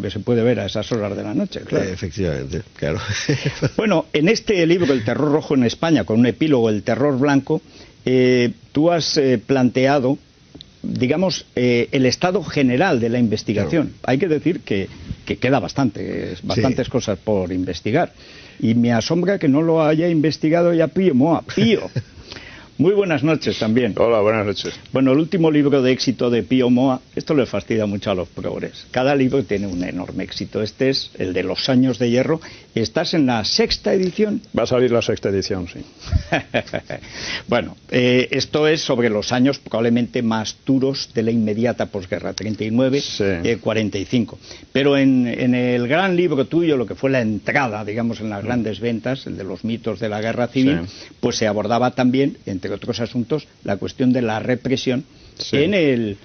que se puede ver a esas horas de la noche, claro. Efectivamente, claro. Bueno, en este libro, El terror rojo en España, con un epílogo, El terror blanco, tú has planteado, digamos, el estado general de la investigación. Claro. Hay que decir que queda bastantes cosas por investigar. Y me asombra que no lo haya investigado ya Pío Moa. Pío. Muy buenas noches también. Hola, buenas noches. Bueno, el último libro de éxito de Pío Moa, esto le fastidia mucho a los progres. Cada libro tiene un enorme éxito. Este es el de Los años de hierro. ¿Estás en la 6ª edición? Va a salir la 6ª edición, sí. Bueno, esto es sobre los años probablemente más duros de la inmediata posguerra, 39-45. Pero en el gran libro tuyo, lo que fue la entrada, digamos, en las grandes ventas, el de los mitos de la guerra civil, pues se abordaba también, entre otros asuntos, la cuestión de la represión en el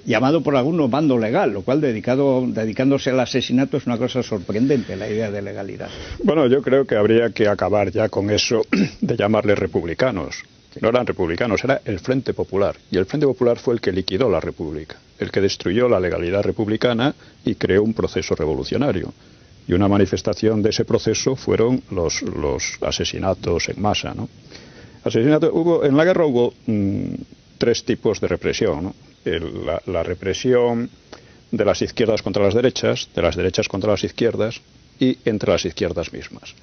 llamado por algunos bando legal, lo cual dedicándose al asesinato es una cosa sorprendente, la idea de legalidad. Bueno, yo creo que habría que acabar ya con eso de llamarles republicanos. No eran republicanos, era el Frente Popular. Y el Frente Popular fue el que liquidó la República, el que destruyó la legalidad republicana y creó un proceso revolucionario. Y una manifestación de ese proceso fueron los asesinatos en masa, ¿no? En la guerra hubo 3 tipos de represión, ¿no? La represión de las izquierdas contra las derechas, de las derechas contra las izquierdas y entre las izquierdas mismas.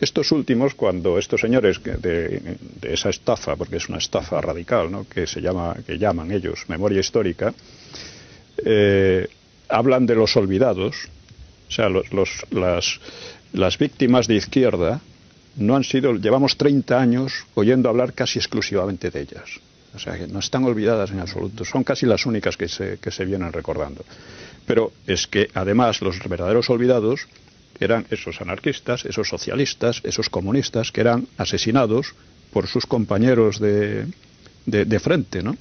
Estos últimos, cuando estos señores de esa estafa, porque es una estafa radical, ¿no?, que llaman ellos memoria histórica, hablan de los olvidados, o sea, las víctimas de izquierda no han sido, llevamos 30 años oyendo hablar casi exclusivamente de ellas. O sea, que no están olvidadas en absoluto. Son casi las únicas que se vienen recordando. Pero es que, además, los verdaderos olvidados eran esos anarquistas, esos socialistas, esos comunistas, que eran asesinados por sus compañeros de frente, ¿no?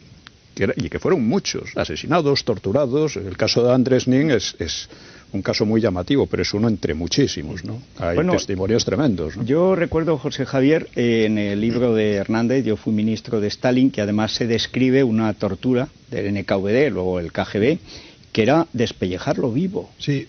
Y que fueron muchos, asesinados, torturados. El caso de Andrés Nin es un caso muy llamativo, pero es uno entre muchísimos, ¿no? Hay testimonios tremendos, ¿no? Yo recuerdo, José Javier, en el libro de Hernández, yo fui ministro de Stalin, que además se describe una tortura del NKVD, luego el KGB, que era despellejarlo vivo. Sí.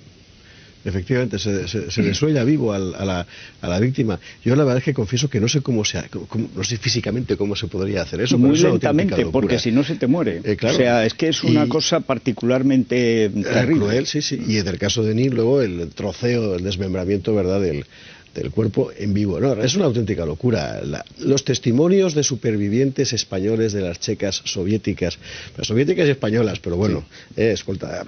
Efectivamente, se desuella vivo a la víctima. Yo la verdad es que confieso que no sé no sé físicamente cómo se podría hacer eso. Muy lentamente, porque si no se te muere. Claro. O sea, es que es una cosa particularmente terrible. Cruel, sí. Y en el caso de Nin, luego el troceo, el desmembramiento, ¿verdad?, del cuerpo en vivo. No, es una auténtica locura. Los testimonios de supervivientes españoles de las checas soviéticas y españolas, pero bueno,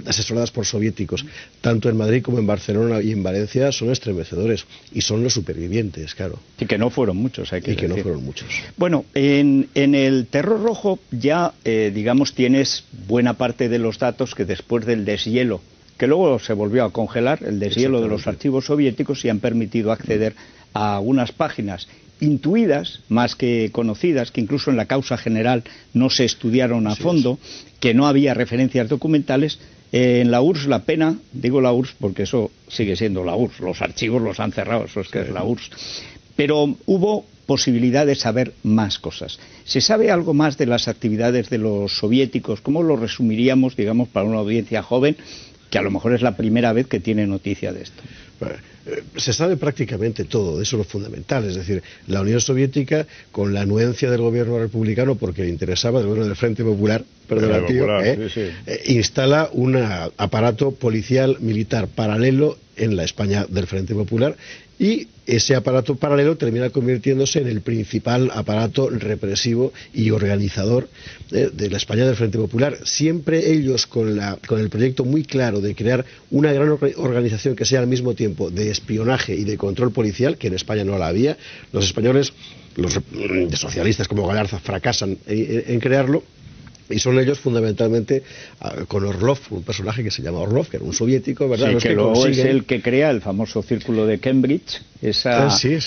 asesoradas por soviéticos, tanto en Madrid como en Barcelona y en Valencia, son estremecedores. Y son los supervivientes, claro. Y que no fueron muchos, hay que decir. No fueron muchos. Bueno, en el terror rojo ya, digamos, tienes buena parte de los datos que después del deshielo, que luego se volvió a congelar, el deshielo de los archivos soviéticos, y han permitido acceder a algunas páginas intuidas, más que conocidas, que incluso en la causa general no se estudiaron a fondo, que no había referencias documentales. En la URSS la pena, digo la URSS porque eso sigue siendo la URSS, los archivos los han cerrado, eso es que es la URSS. Pero hubo posibilidad de saber más cosas. ¿Se sabe algo más de las actividades de los soviéticos? ¿Cómo lo resumiríamos, digamos, para una audiencia joven, que a lo mejor es la primera vez que tiene noticia de esto? Se sabe prácticamente todo, eso es lo fundamental. Es decir, la Unión Soviética, con la anuencia del gobierno republicano, porque le interesaba, del gobierno del Frente Popular, instala un aparato policial militar paralelo en la España del Frente Popular, y ese aparato paralelo termina convirtiéndose en el principal aparato represivo y organizador de la España del Frente Popular. Siempre ellos con el proyecto muy claro de crear una gran organización que sea al mismo tiempo de espionaje y de control policial, que en España no la había. Los españoles, los socialistas como Galarza, fracasan en crearlo. Y son ellos fundamentalmente, con Orlov, un personaje que se llama Orlov, que era un soviético, ¿verdad? Sí, que luego es el que crea el famoso círculo de Cambridge,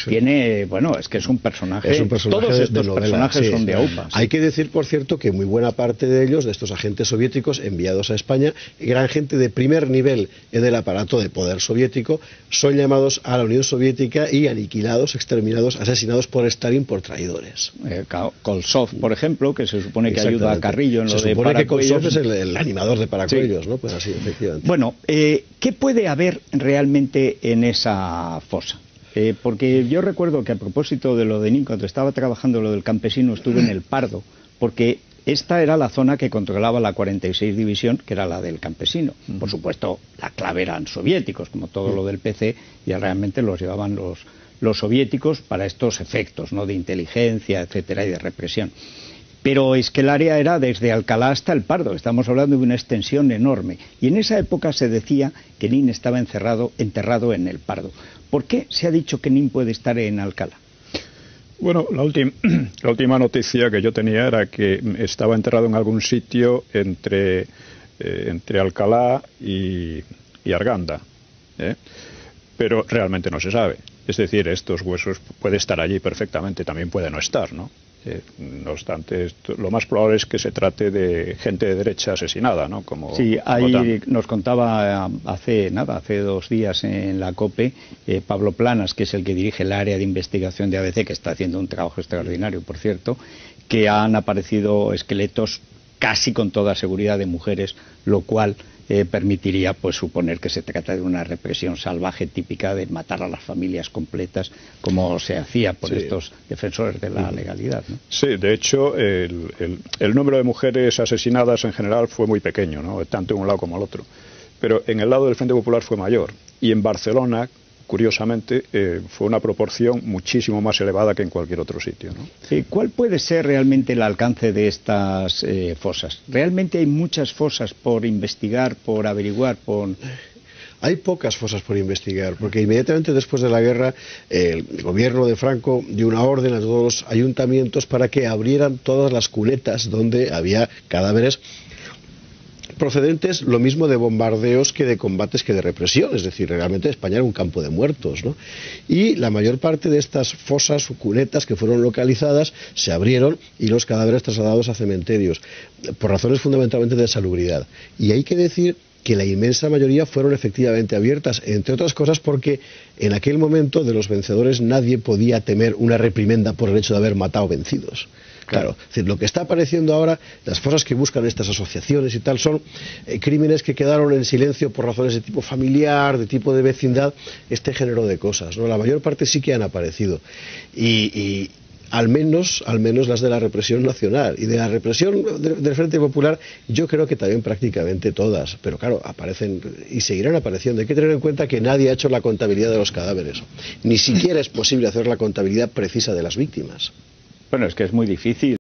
Tiene, bueno, es que es un personaje. Todos estos personajes son de AUPA. Hay que decir, por cierto, que muy buena parte de ellos, de estos agentes soviéticos enviados a España, gran gente de primer nivel del aparato de poder soviético, son llamados a la Unión Soviética y aniquilados, exterminados, asesinados por Stalin por traidores. Kolsov, por ejemplo, que se supone que ayuda a Carrillo en lo de Paracuellos. Se supone que Kolsov es el animador de Paracuellos, ¿no? Pues así, efectivamente. Bueno, ¿qué puede haber realmente en esa fosa? Porque yo recuerdo que a propósito de lo de Nin, cuando estaba trabajando lo del campesino, estuve en el Pardo, porque esta era la zona que controlaba la 46 División, que era la del campesino. Por supuesto, la clave eran soviéticos, como todo lo del PC, y realmente los llevaban los soviéticos para estos efectos, ¿no?, de inteligencia, etcétera, y de represión. Pero es que el área era desde Alcalá hasta el Pardo, estamos hablando de una extensión enorme. Y en esa época se decía que Nin estaba enterrado en el Pardo. ¿Por qué se ha dicho que Nin puede estar en Alcalá? Bueno, la última noticia que yo tenía era que estaba enterrado en algún sitio entre Alcalá y Arganda, pero realmente no se sabe. Es decir, estos huesos puede estar allí perfectamente, también puede no estar, ¿no? No obstante, lo más probable es que se trate de gente de derecha asesinada, ¿no? Sí, ahí nos contaba hace 2 días en la COPE Pablo Planas, que es el que dirige el área de investigación de ABC, que está haciendo un trabajo extraordinario, por cierto, que han aparecido esqueletos casi con toda seguridad de mujeres, lo cual permitiría pues suponer que se trata de una represión salvaje típica de matar a las familias completas, como se hacía por estos defensores de la legalidad, ¿no? Sí, de hecho el número de mujeres asesinadas en general fue muy pequeño, ¿no?, tanto en un lado como en el otro, pero en el lado del Frente Popular fue mayor, y en Barcelona, curiosamente, fue una proporción muchísimo más elevada que en cualquier otro sitio, ¿no? ¿Cuál puede ser realmente el alcance de estas fosas? ¿Realmente hay muchas fosas por investigar, por averiguar, Hay pocas fosas por investigar, porque inmediatamente después de la guerra el gobierno de Franco dio una orden a todos los ayuntamientos para que abrieran todas las cunetas donde había cadáveres procedentes lo mismo de bombardeos que de combates que de represión, es decir, realmente España era un campo de muertos, ¿no? Y la mayor parte de estas fosas o cunetas que fueron localizadas se abrieron y los cadáveres trasladados a cementerios, por razones fundamentalmente de salubridad. Y hay que decir que la inmensa mayoría fueron efectivamente abiertas, entre otras cosas porque en aquel momento de los vencedores nadie podía temer una reprimenda por el hecho de haber matado vencidos. Claro, es decir, lo que está apareciendo ahora, las cosas que buscan estas asociaciones y tal, son crímenes que quedaron en silencio por razones de tipo familiar, de tipo de vecindad, este género de cosas, ¿no? La mayor parte sí que han aparecido. Y al menos las de la represión nacional. Y de la represión del Frente Popular, yo creo que también prácticamente todas. Pero claro, aparecen y seguirán apareciendo. Hay que tener en cuenta que nadie ha hecho la contabilidad de los cadáveres. Ni siquiera es posible hacer la contabilidad precisa de las víctimas. Bueno, es que es muy difícil.